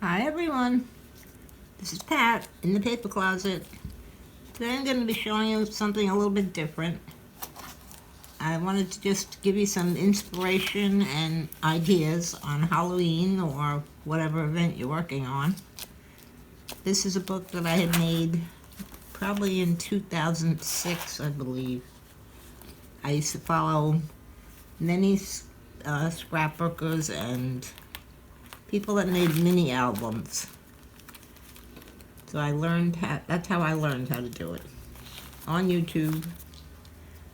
Hi everyone, this is Pat in the paper closet. Today I'm going to be showing you something a little bit different. I wanted to just give you some inspiration and ideas on Halloween or whatever event you're working on. This is a book that I had made probably in 2006, I believe. I used to follow many scrapbookers and people that made mini albums. So that's how I learned how to do it, on YouTube.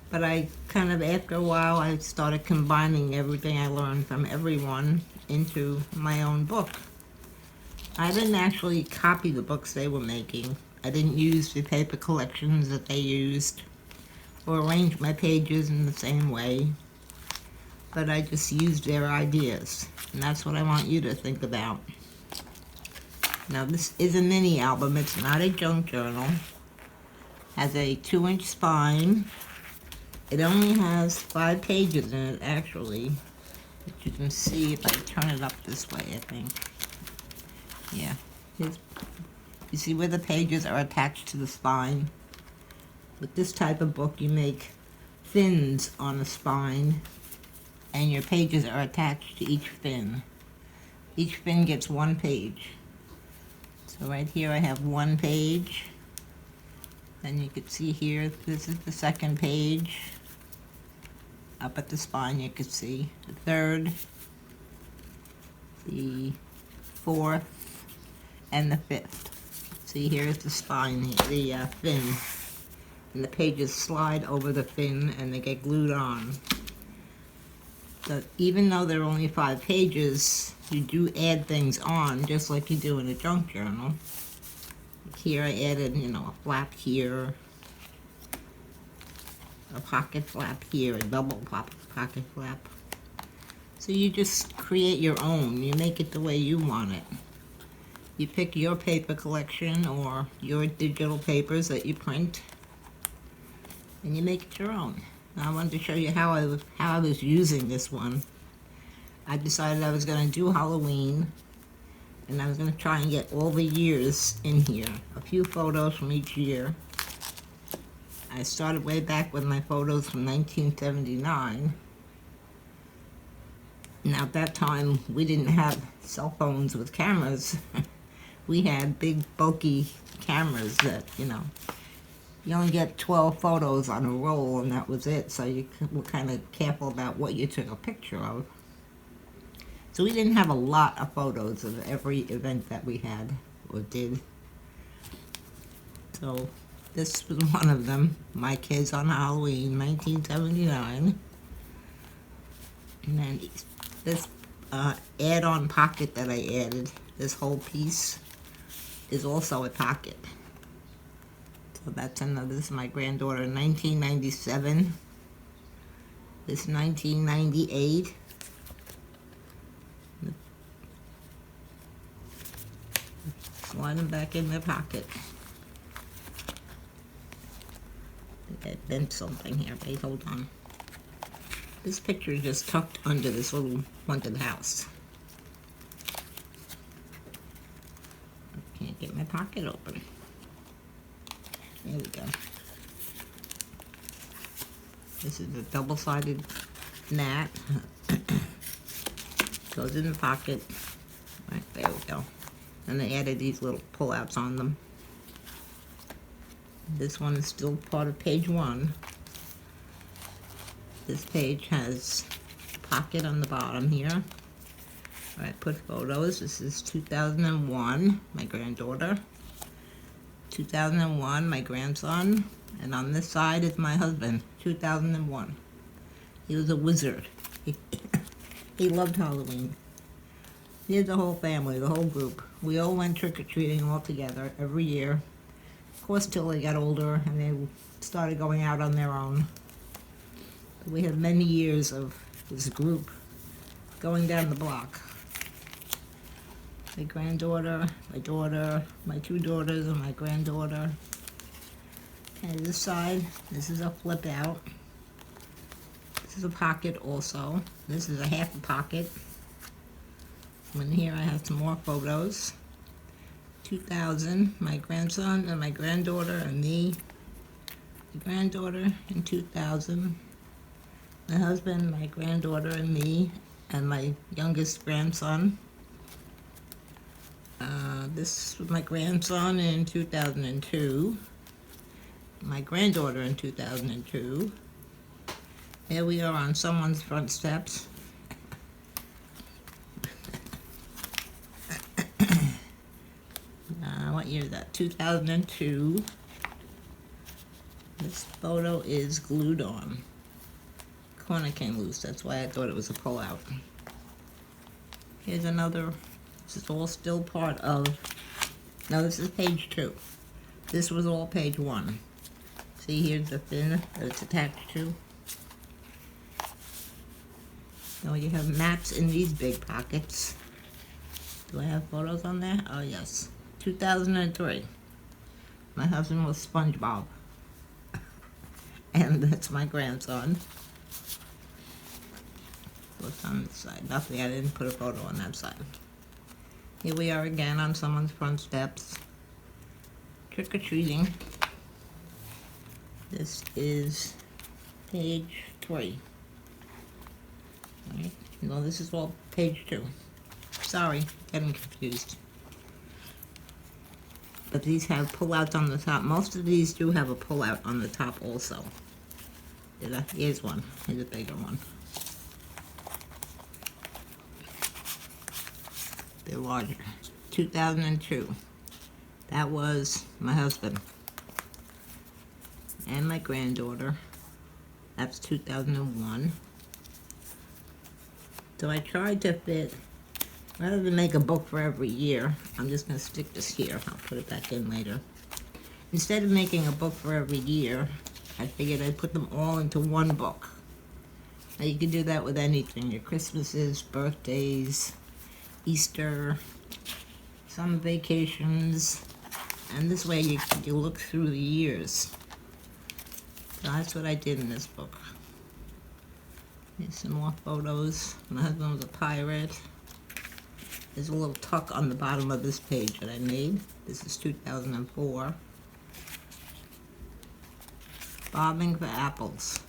But after a while, I started combining everything I learned from everyone into my own book. I didn't actually copy the books they were making. I didn't use the paper collections that they used, or arrange my pages in the same way. But I just used their ideas, and that's what I want you to think about. Now this is a mini album, it's not a junk journal. Has a 2-inch spine. It only has 5 pages in it actually, which you can see if I turn it up this way, I think. Yeah, you see where the pages are attached to the spine? With this type of book you make fins on the spine and your pages are attached to each fin. Each fin gets 1 page. So right here I have 1 page. Then you can see here, this is the 2nd page. Up at the spine you can see the 3rd, the 4th, and the 5th. See, here's the spine, the fin. And the pages slide over the fin and they get glued on. So even though there are only 5 pages, you do add things on just like you do in a junk journal. Here I added, a flap here, a pocket flap here, a double pocket flap. So you just create your own. You make it the way you want it. You pick your paper collection or your digital papers that you print, and you make it your own. Now I wanted to show you how I was using this one. I decided I was going to do Halloween, and I was going to try and get all the years in here. A few photos from each year. I started way back with my photos from 1979. Now at that time, we didn't have cell phones with cameras. We had big, bulky cameras that, you only get 12 photos on a roll and that was it, so you were kind of careful about what you took a picture of. So we didn't have a lot of photos of every event that we had or did. So this was one of them, my kids on Halloween, 1979. And then this add-on pocket that I added, this whole piece, is also a pocket. So that's another, this is my granddaughter in 1997. This is 1998. Slide them back in their pocket. I think I bent something here. Wait, hold on. This picture is just tucked under this little haunted house. I can't get my pocket open. There we go. This is a double-sided mat. Goes in the pocket. Right, there we go. And I added these little pull-outs on them. This one is still part of page 1. This page has a pocket on the bottom here. I put photos. This is 2001, my granddaughter. 2001, my grandson. And on this side is my husband, 2001. He was a wizard. He loved Halloween. Here's the whole family, the whole group. We all went trick-or-treating all together every year. Of course, till they got older and they started going out on their own. But we had many years of this group going down the block. My granddaughter, my daughter, my 2 daughters, and my granddaughter. And this side, this is a flip out. This is a pocket also. This is a half a pocket. In here I have some more photos. 2000, my grandson and my granddaughter and me. My granddaughter in 2000. My husband, my granddaughter and me, and my youngest grandson. This was my grandson in 2002. My granddaughter in 2002. Here we are on someone's front steps. What year is that? 2002. This photo is glued on. Corner came loose, that's why I thought it was a pull-out. Here's another. This is all still part of. No, this is page 2. This was all page 1. See, here's the fin that it's attached to. Now you have maps in these big pockets. Do I have photos on there? Oh yes. 2003. My husband was SpongeBob. And that's my grandson. What's on this side? Nothing, I didn't put a photo on that side. Here we are again on someone's front steps. Trick-or-treating. This is page 3. Alright, no, this is all page 2. Sorry, getting confused. But these have pull-outs on the top. Most of these do have a pull-out on the top also. Here's one. Here's a bigger one. They're larger. 2002. That was my husband. And my granddaughter. That's 2001. So I tried to fit, rather than make a book for every year, I'm just going to stick this here. I'll put it back in later. Instead of making a book for every year, I figured I'd put them all into one book. Now you can do that with anything, your Christmases, birthdays, Easter, summer vacations, and this way you look through the years. So that's what I did in this book. Here's some more photos. My husband was a pirate. There's a little tuck on the bottom of this page that I made. This is 2004. Bobbing for apples.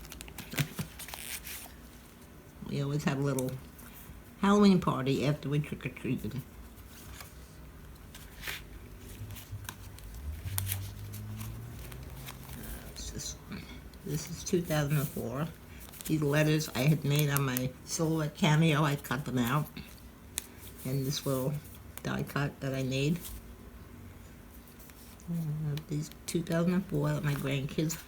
We always had a little Halloween party after we trick-or-treated. This is 2004. These letters I had made on my silhouette cameo, I cut them out. And this little die cut that I made. These 2004 that my grandkids.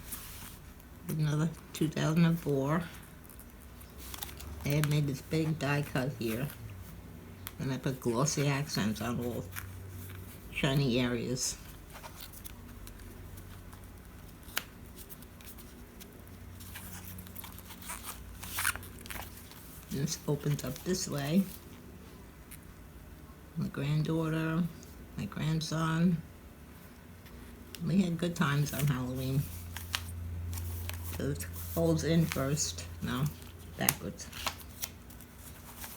Another 2004. I had made this big die cut here. And I put glossy accents on all shiny areas. This opens up this way. My granddaughter, my grandson. We had good times on Halloween. So it folds in first. No, backwards.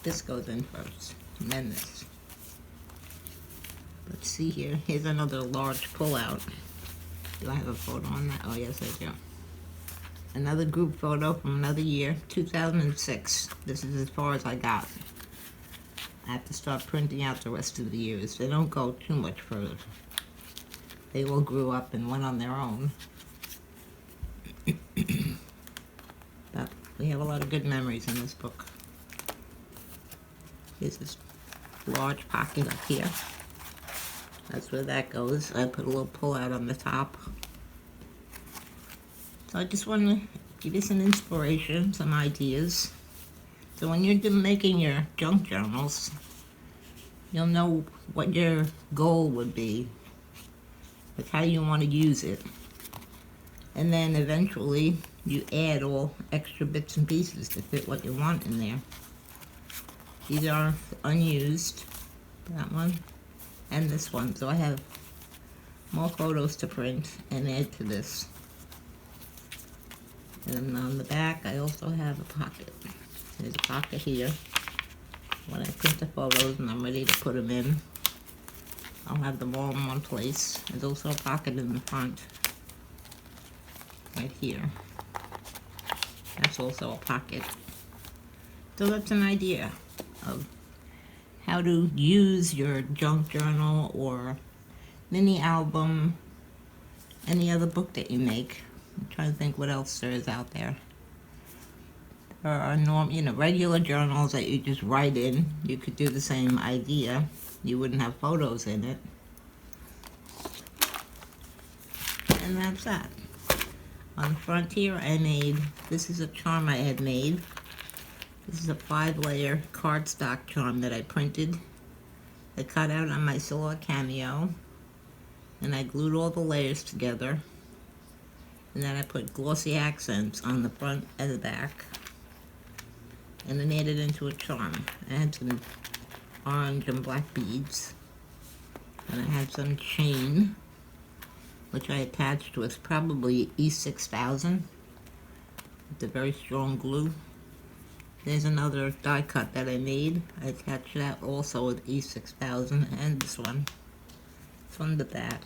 This goes in first, and then this. Let's see here. Here's another large pull-out. Do I have a photo on that? Oh, yes, I do. Another group photo from another year, 2006. This is as far as I got. I have to start printing out the rest of the years. They don't go too much further. They all grew up and went on their own. But we have a lot of good memories in this book. Here's this large pocket up here. That's where that goes. I put a little pull out on the top. So I just want to give you some inspiration, some ideas. So when you're making your junk journals, you'll know what your goal would be, like how you want to use it. And then eventually you add all extra bits and pieces to fit what you want in there. These are unused, that one and this one. So I have more photos to print and add to this. And on the back I also have a pocket. There's a pocket here. when I print the photos and I'm ready to put them in, I'll have them all in one place. There's also a pocket in the front, right here. That's also a pocket. So that's an idea of how to use your junk journal or mini album, any other book that you make. I'm trying to think what else there is out there. There are regular journals that you just write in. You could do the same idea. You wouldn't have photos in it. And that's that. On the front here this is a charm I had made. This is a 5-layer cardstock charm that I printed. I cut out on my Silhouette Cameo, and I glued all the layers together. And then I put glossy accents on the front and the back, and then made it into a charm. I had some orange and black beads, and I had some chain, which I attached with probably E6000 with the very strong glue. There's another die cut that I made. I attached that also with E6000, and this one. This one's the bat.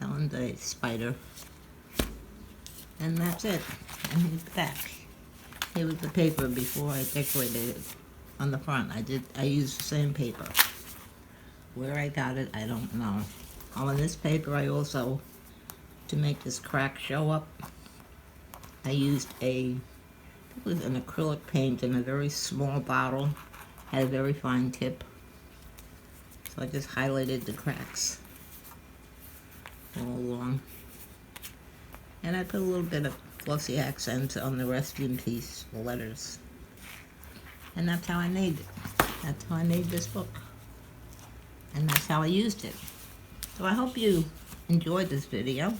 That one's a spider. And that's it. And here's the back. Here was the paper before I decorated it on the front. I used the same paper. Where I got it, I don't know. On this paper, I also, to make this crack show up, I used it was an acrylic paint in a very small bottle. Had a very fine tip. So I just highlighted the cracks all along. And I put a little bit of glossy accents on the resting piece, the letters. And that's how I made it. That's how I made this book. And that's how I used it. So I hope you enjoyed this video.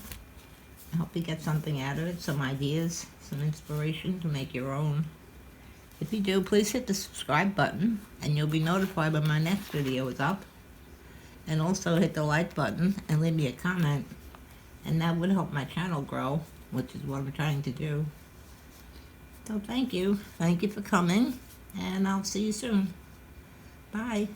I hope you get something out of it, some ideas, some inspiration to make your own. If you do, please hit the subscribe button and you'll be notified when my next video is up. And also hit the like button and leave me a comment, and that would help my channel grow, which is what I'm trying to do. So thank you for coming, and I'll see you soon. Bye.